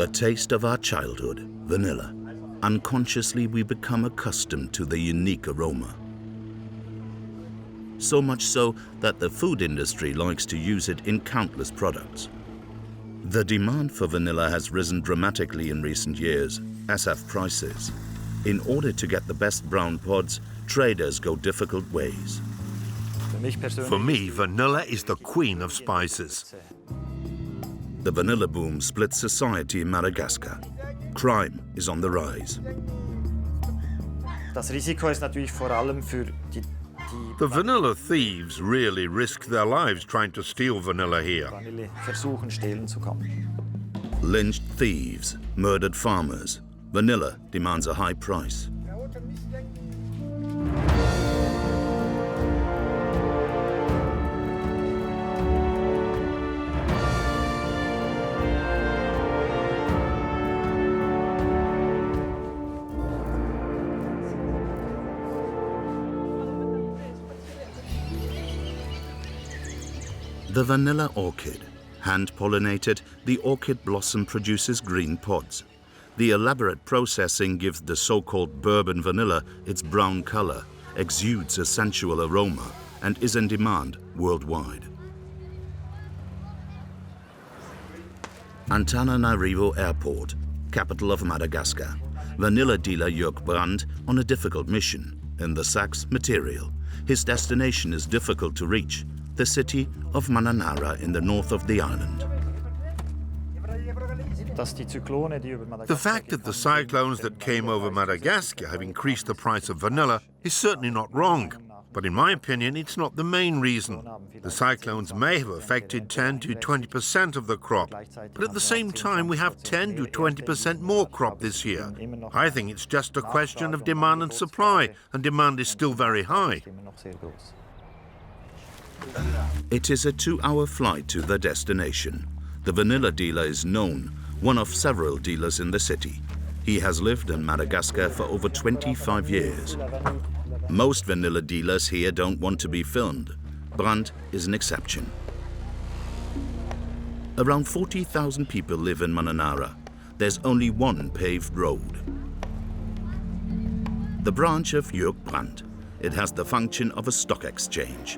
The taste of our childhood, vanilla. Unconsciously, we become accustomed to the unique aroma. So much so that the food industry likes to use it in countless products. The demand for vanilla has risen dramatically in recent years, as have prices. In order to get the best brown pods, traders go difficult ways. For me, vanilla is the queen of spices. The vanilla boom splits society in Madagascar. Crime is on the rise. The vanilla thieves really risk their lives trying to steal vanilla here. Lynched thieves, murdered farmers. Vanilla demands a high price. The vanilla orchid. Hand-pollinated, the orchid blossom produces green pods. The elaborate processing gives the so-called bourbon vanilla its brown color, exudes a sensual aroma, and is in demand worldwide. Antananarivo Airport, capital of Madagascar. Vanilla dealer Jörg Brandt on a difficult mission. In the sacks, material. His destination is difficult to reach. The city of Mananara in the north of the island. The fact that the cyclones that came over Madagascar have increased the price of vanilla is certainly not wrong. But in my opinion, it's not the main reason. The cyclones may have affected 10 to 20% of the crop, but at the same time we have 10 to 20% more crop this year. I think it's just a question of demand and supply, and demand is still very high. It is a 2-hour flight to the destination. The vanilla dealer is known, one of several dealers in the city. He has lived in Madagascar for over 25 years. Most vanilla dealers here don't want to be filmed. Brandt is an exception. Around 40,000 people live in Mananara. There's only one paved road. The branch of Jörg Brandt. It has the function of a stock exchange.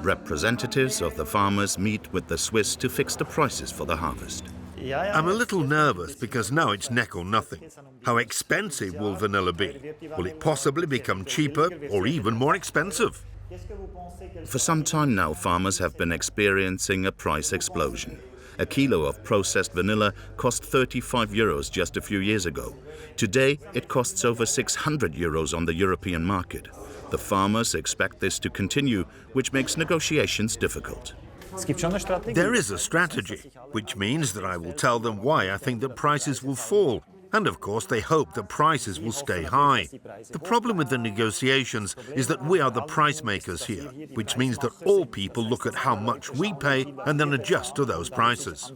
Representatives of the farmers meet with the Swiss to fix the prices for the harvest. I'm a little nervous because now it's neck or nothing. How expensive will vanilla be? Will it possibly become cheaper or even more expensive? For some time now, farmers have been experiencing a price explosion. A kilo of processed vanilla cost 35 euros just a few years ago. Today, it costs over 600 euros on the European market. The farmers expect this to continue, which makes negotiations difficult. There is a strategy, which means that I will tell them why I think that prices will fall. And of course, they hope that prices will stay high. The problem with the negotiations is that we are the price makers here, which means that all people look at how much we pay and then adjust to those prices.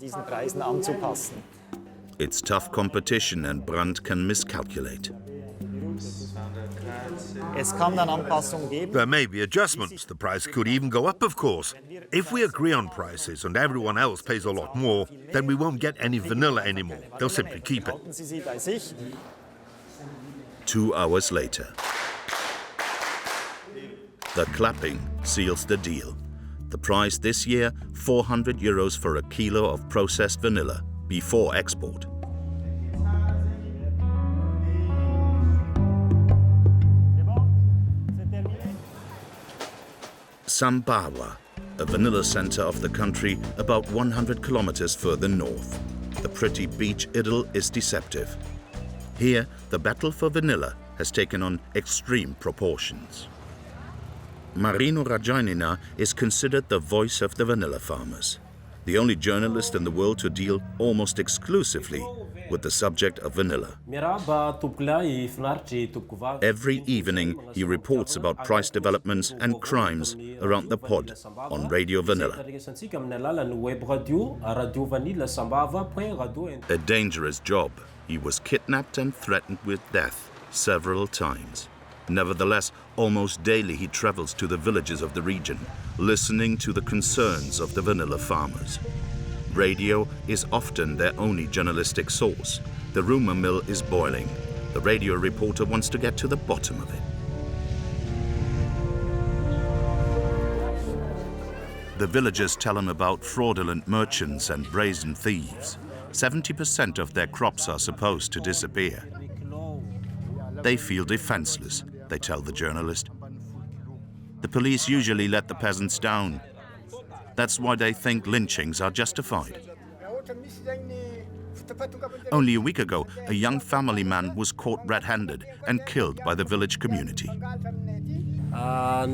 It's tough competition and Brandt can miscalculate. There may be adjustments. The price could even go up, of course. If we agree on prices and everyone else pays a lot more, then we won't get any vanilla anymore. They'll simply keep it. 2 hours later. The clapping seals the deal. The price this year, 400 euros for a kilo of processed vanilla before export. Sambawa, a vanilla center of the country about 100 kilometers further north. The pretty beach idyll is deceptive. Here, the battle for vanilla has taken on extreme proportions. Marino Rajainina is considered the voice of the vanilla farmers, the only journalist in the world to deal almost exclusively with the subject of vanilla. Every evening, he reports about price developments and crimes around the pod on Radio Vanilla. A dangerous job. He was kidnapped and threatened with death several times. Nevertheless, almost daily he travels to the villages of the region, listening to the concerns of the vanilla farmers. Radio is often their only journalistic source. The rumor mill is boiling. The radio reporter wants to get to the bottom of it. The villagers tell him about fraudulent merchants and brazen thieves. 70% of their crops are supposed to disappear. They feel defenseless, they tell the journalist. The police usually let the peasants down. That's why they think lynchings are justified. Only a week ago, a young family man was caught red-handed and killed by the village community. I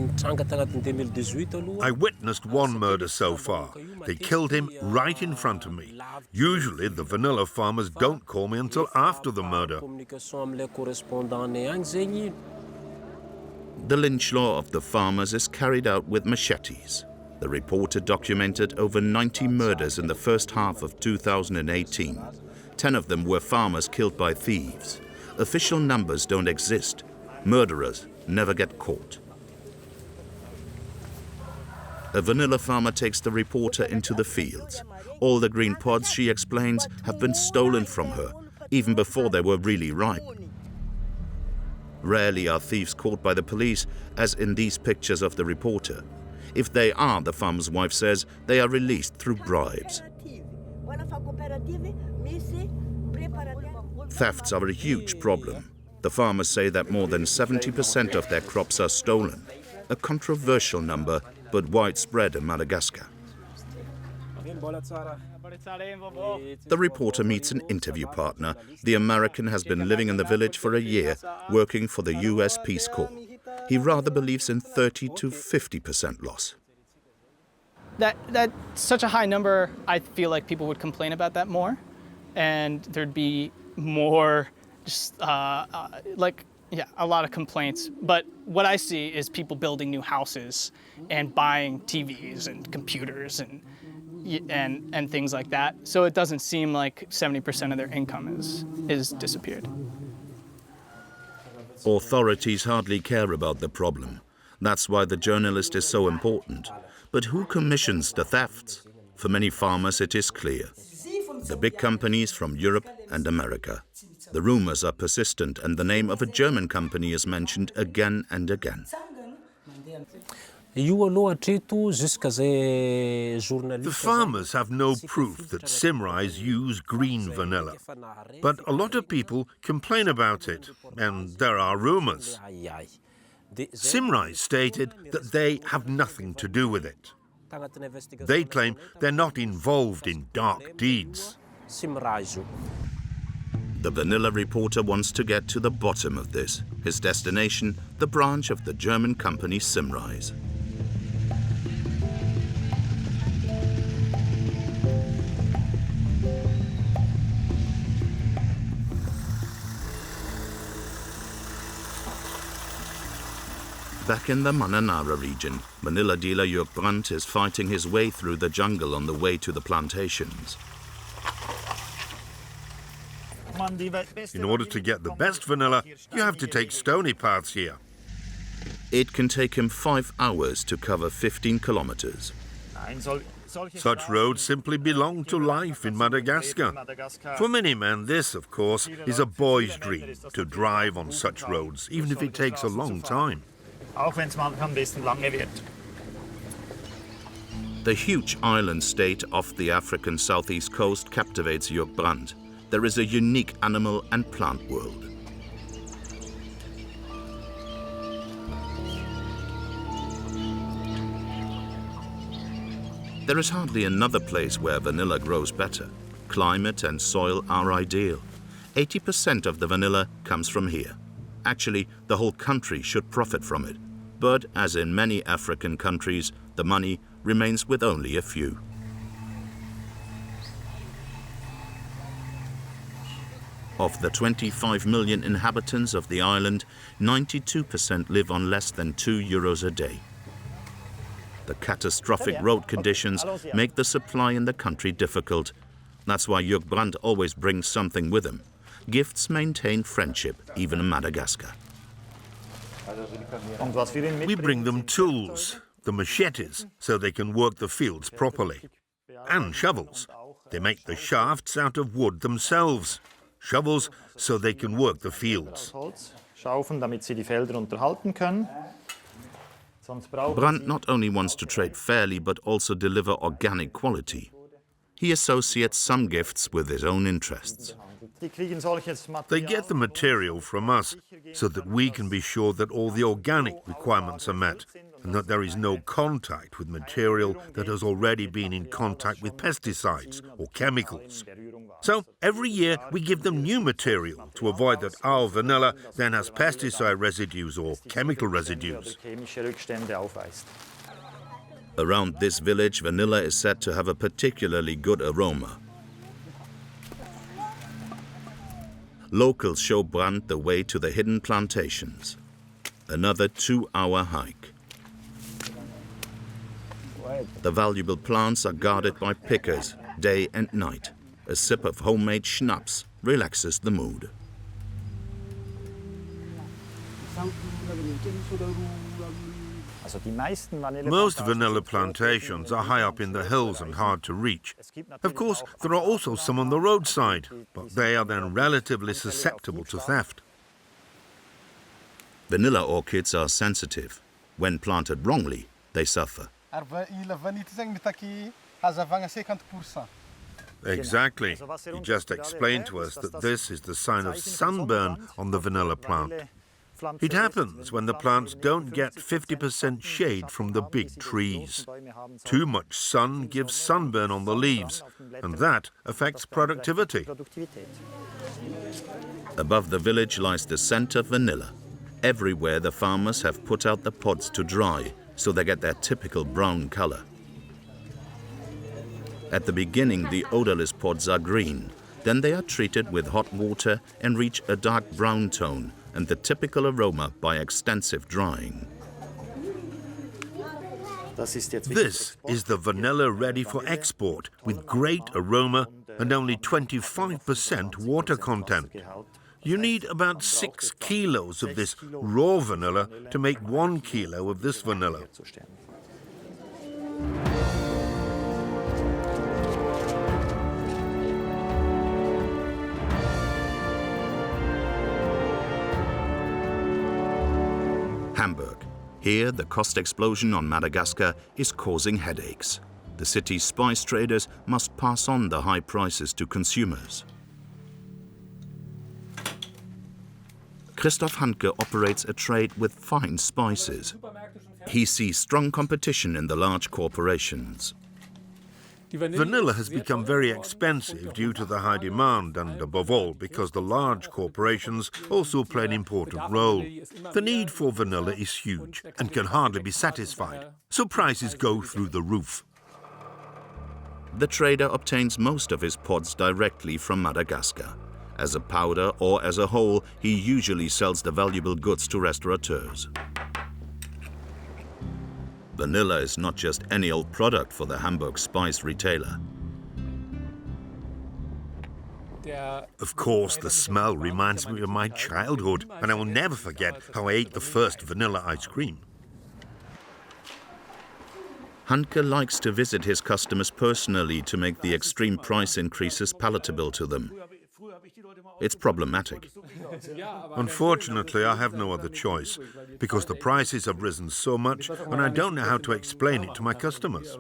witnessed one murder so far. They killed him right in front of me. Usually the vanilla farmers don't call me until after the murder. The lynch law of the farmers is carried out with machetes. The reporter documented over 90 murders in the first half of 2018. 10 of them were farmers killed by thieves. Official numbers don't exist. Murderers never get caught. A vanilla farmer takes the reporter into the fields. All the green pods, she explains, have been stolen from her, even before they were really ripe. Rarely are thieves caught by the police, as in these pictures of the reporter. If they are, the farmer's wife says, they are released through bribes. Thefts are a huge problem. The farmers say that more than 70% of their crops are stolen, a controversial number, but widespread in Madagascar. The reporter meets an interview partner. The American has been living in the village for a year, working for the US Peace Corps. He rather believes in 30 to 50% loss. That's such a high number. I feel like people would complain about that more, and there'd be more just a lot of complaints. But what I see is people building new houses and buying TVs and computers and things like that. So it doesn't seem like 70% of their income is disappeared. Authorities hardly care about the problem. That's why the journalist is so important. But who commissions the thefts? For many farmers, it is clear. The big companies from Europe and America. The rumors are persistent, and the name of a German company is mentioned again and again. The farmers have no proof that Symrise use green vanilla. But a lot of people complain about it, and there are rumors. Symrise stated that they have nothing to do with it. They claim they're not involved in dark deeds. The vanilla reporter wants to get to the bottom of this. His destination, the branch of the German company Symrise. Back in the Mananara region, vanilla dealer Jörg Brandt is fighting his way through the jungle on the way to the plantations. In order to get the best vanilla, you have to take stony paths here. It can take him 5 hours to cover 15 kilometers. Such roads simply belong to life in Madagascar. For many men, this, of course, is a boy's dream, to drive on such roads, even if it takes a long time. The huge island state off the African southeast coast captivates Jörg Brandt. There is a unique animal and plant world. There is hardly another place where vanilla grows better. Climate and soil are ideal. 80% of the vanilla comes from here. Actually, the whole country should profit from it. But as in many African countries, the money remains with only a few. Of the 25 million inhabitants of the island, 92% live on less than €2 a day. The catastrophic road conditions make the supply in the country difficult. That's why Jörg Brandt always brings something with him. Gifts maintain friendship, even in Madagascar. We bring them tools, the machetes, so they can work the fields properly, and shovels. They make the shafts out of wood themselves, shovels so they can work the fields. Brandt not only wants to trade fairly but also deliver organic quality. He associates some gifts with his own interests. They get the material from us so that we can be sure that all the organic requirements are met and that there is no contact with material that has already been in contact with pesticides or chemicals. So every year we give them new material to avoid that our vanilla then has pesticide residues or chemical residues. Around this village, vanilla is said to have a particularly good aroma. Locals show Brandt the way to the hidden plantations. Another 2-hour hike. The valuable plants are guarded by pickers day and night. A sip of homemade schnapps relaxes the mood. Most vanilla plantations are high up in the hills and hard to reach. Of course, there are also some on the roadside, but they are then relatively susceptible to theft. Vanilla orchids are sensitive. When planted wrongly, they suffer. Exactly. He just explained to us that this is the sign of sunburn on the vanilla plant. It happens when the plants don't get 50% shade from the big trees. Too much sun gives sunburn on the leaves, and that affects productivity. Above the village lies the scent of vanilla. Everywhere the farmers have put out the pods to dry, so they get their typical brown color. At the beginning, the odorless pods are green. Then they are treated with hot water and reach a dark brown tone and the typical aroma by extensive drying. This is the vanilla ready for export with great aroma and only 25% water content. You need about 6 kilos of this raw vanilla to make 1 kilo of this vanilla. Hamburg. Here, the cost explosion on Madagascar is causing headaches. The city's spice traders must pass on the high prices to consumers. Christoph Hanke operates a trade with fine spices. He sees strong competition in the large corporations. Vanilla has become very expensive due to the high demand and, above all, because the large corporations also play an important role. The need for vanilla is huge and can hardly be satisfied, so prices go through the roof. The trader obtains most of his pods directly from Madagascar. As a powder or as a whole, he usually sells the valuable goods to restaurateurs. Vanilla is not just any old product for the Hamburg spice retailer. Of course, the smell reminds me of my childhood, and I will never forget how I ate the first vanilla ice cream. Hanke likes to visit his customers personally to make the extreme price increases palatable to them. It's problematic. Unfortunately, I have no other choice, because the prices have risen so much and I don't know how to explain it to my customers.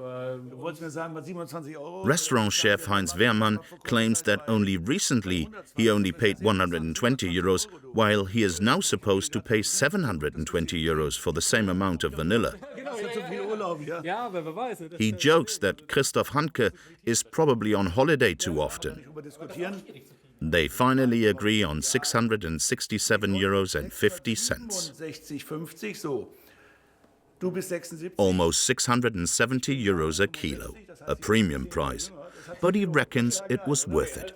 Restaurant chef Heinz Wehrmann claims that only recently he only paid 120 euros, while he is now supposed to pay 720 euros for the same amount of vanilla. He jokes that Christoph Hanke is probably on holiday too often. They finally agree on 667 euros and 50 cents. Almost 670 euros a kilo, a premium price. But he reckons it was worth it.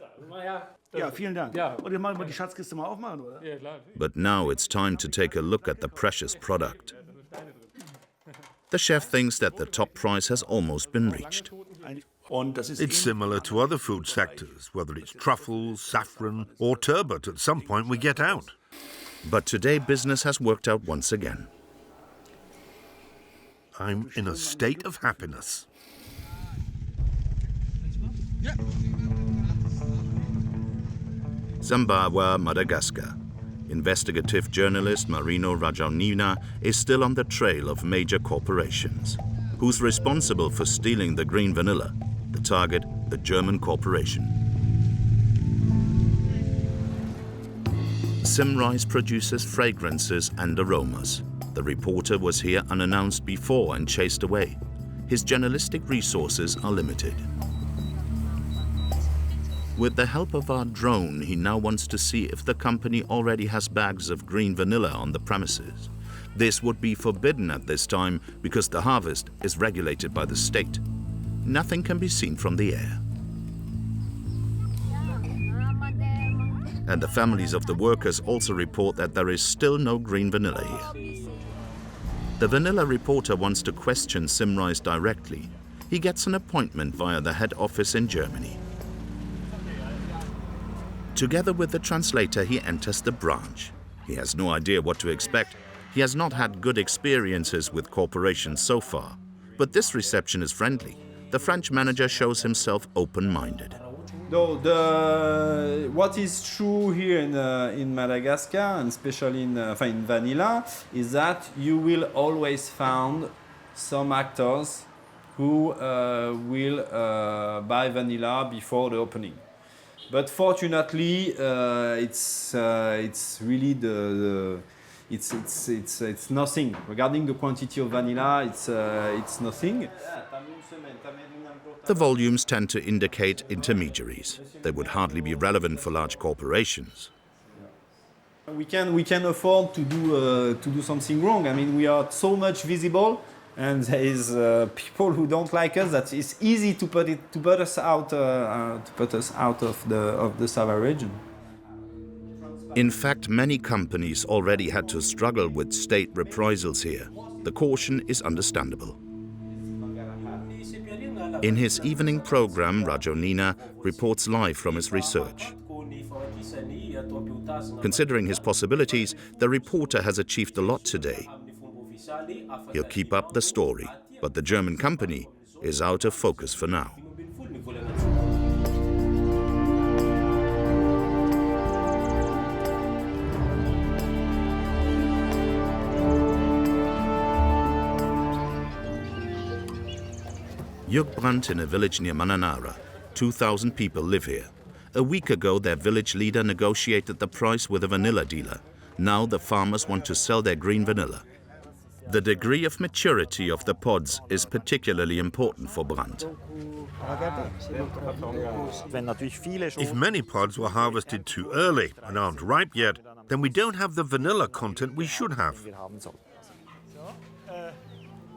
But now it's time to take a look at the precious product. The chef thinks that the top price has almost been reached. It's similar to other food sectors, whether it's truffles, saffron or turbot. At some point we get out. But today business has worked out once again. I'm in a state of happiness. Zambawa, Madagascar. Investigative journalist Marino Rajaunina is still on the trail of major corporations. Who's responsible for stealing the green vanilla? The target, the German corporation. Simrise produces fragrances and aromas. The reporter was here unannounced before and chased away. His journalistic resources are limited. With the help of our drone, he now wants to see if the company already has bags of green vanilla on the premises. This would be forbidden at this time because the harvest is regulated by the state. Nothing can be seen from the air. And the families of the workers also report that there is still no green vanilla here. The vanilla reporter wants to question Simrise directly. He gets an appointment via the head office in Germany. Together with the translator, he enters the branch. He has no idea what to expect. He has not had good experiences with corporations so far. But this reception is friendly. The French manager shows himself open-minded. No, what is true here in Madagascar, and especially in vanilla, is that you will always find some actors who will buy vanilla before the opening. But fortunately, it's really it's nothing. Regarding the quantity of vanilla, it's nothing. The volumes tend to indicate intermediaries. They would hardly be relevant for large corporations. We can afford to do something wrong. I mean, we are so much visible, and there is people who don't like us. That it's easy to put us out of the Sava region. In fact, many companies already had to struggle with state reprisals here. The caution is understandable. In his evening program, Rajaunina reports live from his research. Considering his possibilities, the reporter has achieved a lot today. He'll keep up the story, but the German company is out of focus for now. Jugbrandt in a village near Mananara. 2,000 people live here. A week ago, their village leader negotiated the price with a vanilla dealer. Now the farmers want to sell their green vanilla. The degree of maturity of the pods is particularly important for Brandt. If many pods were harvested too early and aren't ripe yet, then we don't have the vanilla content we should have.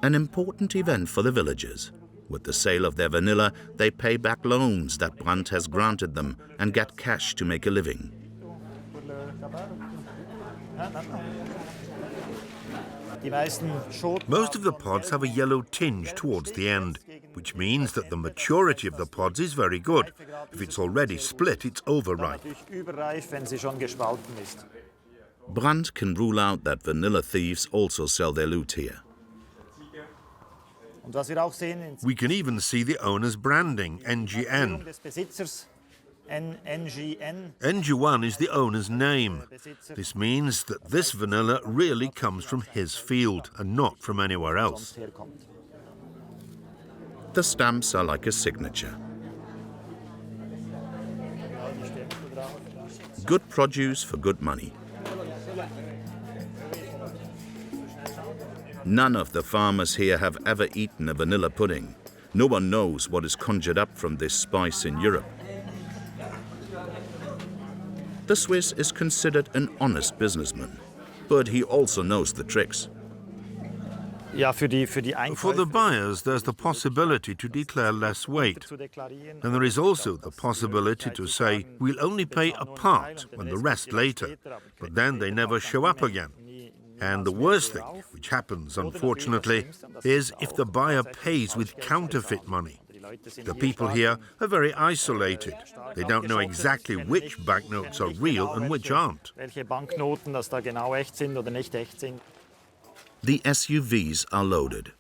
An important event for the villagers. With the sale of their vanilla, they pay back loans that Brandt has granted them and get cash to make a living. Most of the pods have a yellow tinge towards the end, which means that the maturity of the pods is very good. If it's already split, it's overripe. Brandt can rule out that vanilla thieves also sell their loot here. We can even see the owner's branding, NGN. NG1 is the owner's name. This means that this vanilla really comes from his field and not from anywhere else. The stamps are like a signature. Good produce for good money. None of the farmers here have ever eaten a vanilla pudding. No one knows what is conjured up from this spice in Europe. The Swiss is considered an honest businessman, but he also knows the tricks. For the buyers, there's the possibility to declare less weight. And there is also the possibility to say, we'll only pay a part and the rest later, but then they never show up again. And the worst thing, which happens unfortunately, is if the buyer pays with counterfeit money. The people here are very isolated. They don't know exactly which banknotes are real and which aren't. The SUVs are loaded.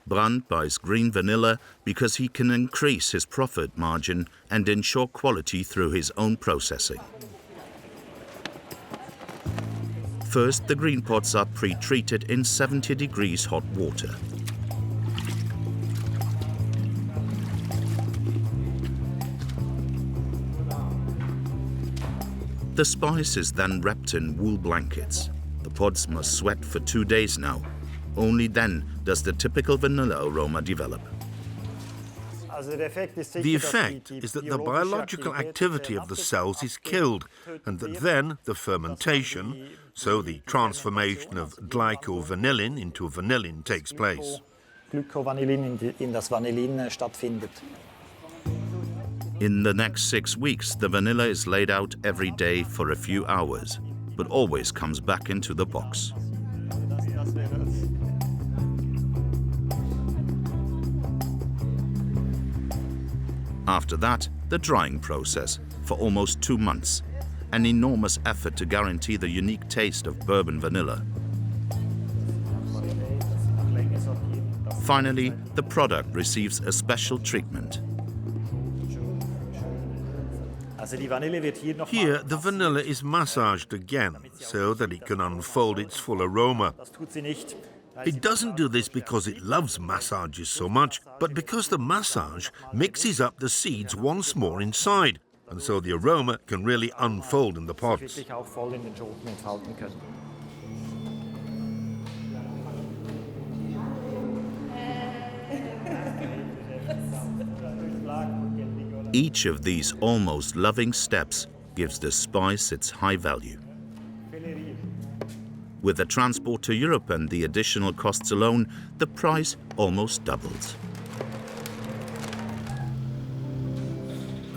Brandt buys green vanilla because he can increase his profit margin and ensure quality through his own processing. First, the green pods are pre-treated in 70 degrees hot water. The spice is then wrapped in wool blankets. The pods must sweat for 2 days now. Only then does the typical vanilla aroma develop. The effect is that the biological activity of the cells is killed, and that then the fermentation, so the transformation of glycovanillin into vanillin, takes place. In the next 6 weeks, the vanilla is laid out every day for a few hours, but always comes back into the box. After that, the drying process for almost 2 months, an enormous effort to guarantee the unique taste of bourbon vanilla. Finally, the product receives a special treatment. Here, the vanilla is massaged again, so that it can unfold its full aroma. It doesn't do this because it loves massages so much, but because the massage mixes up the seeds once more inside, and so the aroma can really unfold in the pods. Each of these almost loving steps gives the spice its high value. With the transport to Europe and the additional costs alone, the price almost doubles.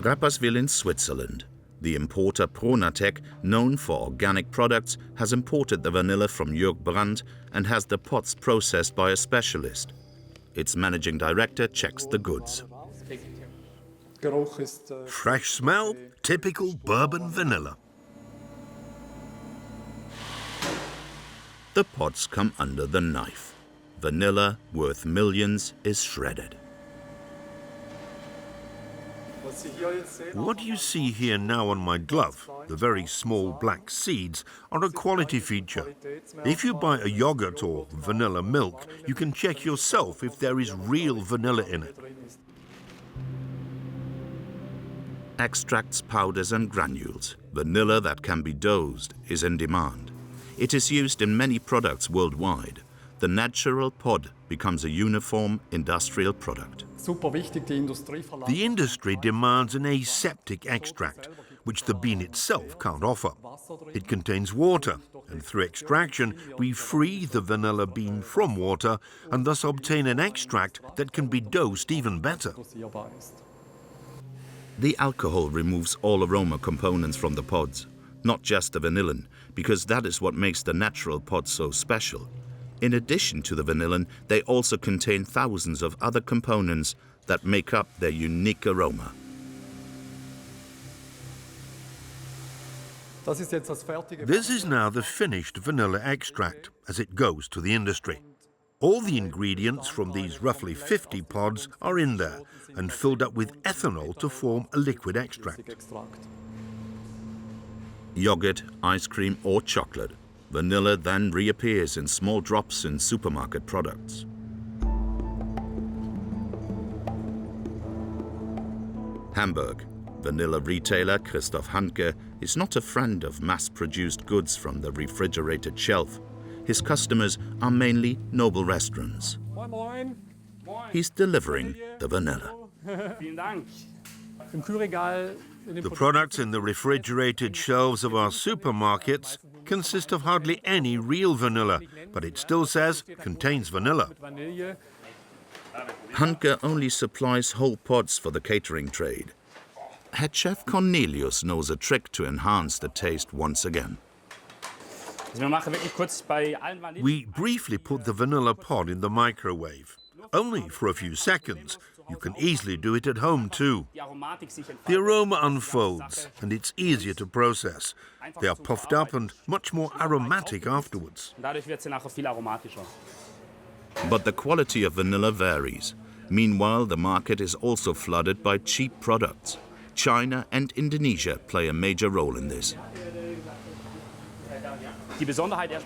Rapperswil in Switzerland. The importer Pronatec, known for organic products, has imported the vanilla from Jörg Brandt and has the pots processed by a specialist. Its managing director checks the goods. Fresh smell, typical bourbon vanilla. The pods come under the knife. Vanilla, worth millions, is shredded. What you see here now on my glove, the very small black seeds, are a quality feature. If you buy a yogurt or vanilla milk, you can check yourself if there is real vanilla in it. Extracts, powders and granules, vanilla that can be dosed, is in demand. It is used in many products worldwide. The natural pod becomes a uniform industrial product. The industry demands an aseptic extract, which the bean itself can't offer. It contains water, and through extraction, we free the vanilla bean from water and thus obtain an extract that can be dosed even better. The alcohol removes all aroma components from the pods, not just the vanillin, because that is what makes the natural pods so special. In addition to the vanillin, they also contain thousands of other components that make up their unique aroma. This is now the finished vanilla extract as it goes to the industry. All the ingredients from these roughly 50 pods are in there and filled up with ethanol to form a liquid extract. Yogurt, ice cream or chocolate. Vanilla then reappears in small drops in supermarket products. Hamburg. Vanilla retailer Christoph Handke is not a friend of mass-produced goods from the refrigerated shelf. His customers are mainly noble restaurants. He's delivering the vanilla. The products in the refrigerated shelves of our supermarkets consist of hardly any real vanilla, but it still says contains vanilla. Handke only supplies whole pods for the catering trade. Head chef Cornelius knows a trick to enhance the taste once again. We briefly put the vanilla pod in the microwave, only for a few seconds. You can easily do it at home too. The aroma unfolds and it's easier to process. They are puffed up and much more aromatic afterwards. But the quality of vanilla varies. Meanwhile, the market is also flooded by cheap products. China and Indonesia play a major role in this.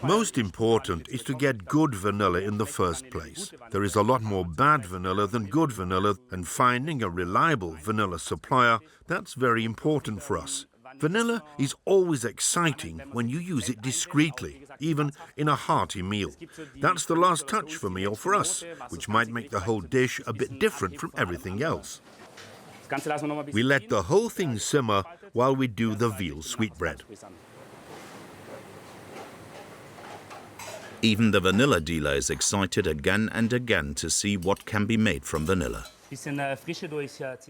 Most important is to get good vanilla in the first place. There is a lot more bad vanilla than good vanilla, and finding a reliable vanilla supplier, that's very important for us. Vanilla is always exciting when you use it discreetly, even in a hearty meal. That's the last touch for me or for us, which might make the whole dish a bit different from everything else. We let the whole thing simmer while we do the veal sweetbread. Even the vanilla dealer is excited again and again to see what can be made from vanilla.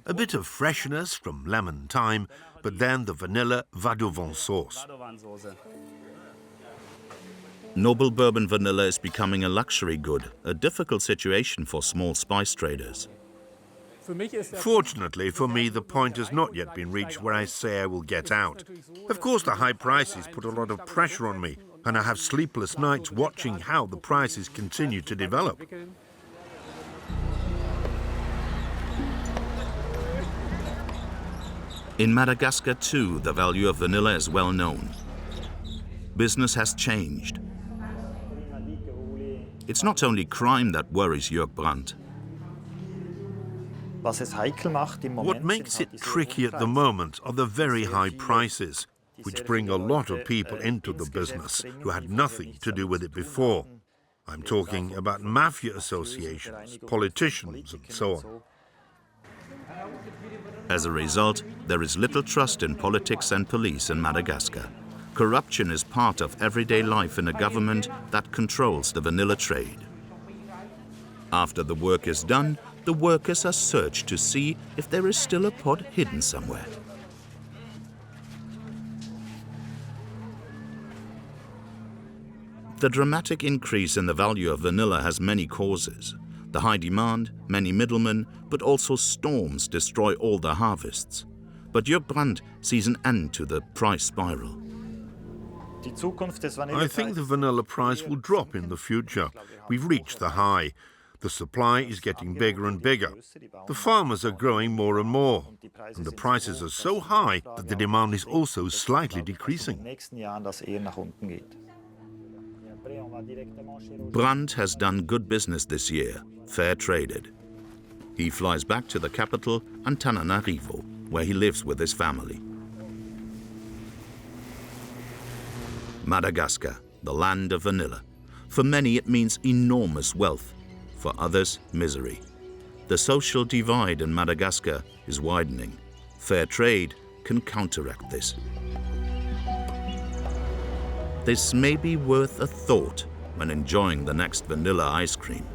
A bit of freshness from lemon thyme, but then the vanilla va devant sauce. Noble bourbon vanilla is becoming a luxury good, a difficult situation for small spice traders. Fortunately for me, the point has not yet been reached where I say I will get out. Of course, the high prices put a lot of pressure on me, and I have sleepless nights watching how the prices continue to develop. In Madagascar too, the value of vanilla is well known. Business has changed. It's not only crime that worries Jörg Brandt. What makes it tricky at the moment are the very high prices, which bring a lot of people into the business who had nothing to do with it before. I'm talking about mafia associations, politicians, and so on. As a result, there is little trust in politics and police in Madagascar. Corruption is part of everyday life in a government that controls the vanilla trade. After the work is done, the workers are searched to see if there is still a pod hidden somewhere. The dramatic increase in the value of vanilla has many causes. The high demand, many middlemen, but also storms destroy all the harvests. But Jörg Brandt sees an end to the price spiral. I think the vanilla price will drop in the future. We've reached the high. The supply is getting bigger and bigger. The farmers are growing more and more. And the prices are so high that the demand is also slightly decreasing. Brandt has done good business this year, fair traded. He flies back to the capital, Antananarivo, where he lives with his family. Madagascar, the land of vanilla. For many it means enormous wealth, for others misery. The social divide in Madagascar is widening. Fair trade can counteract this. This may be worth a thought when enjoying the next vanilla ice cream.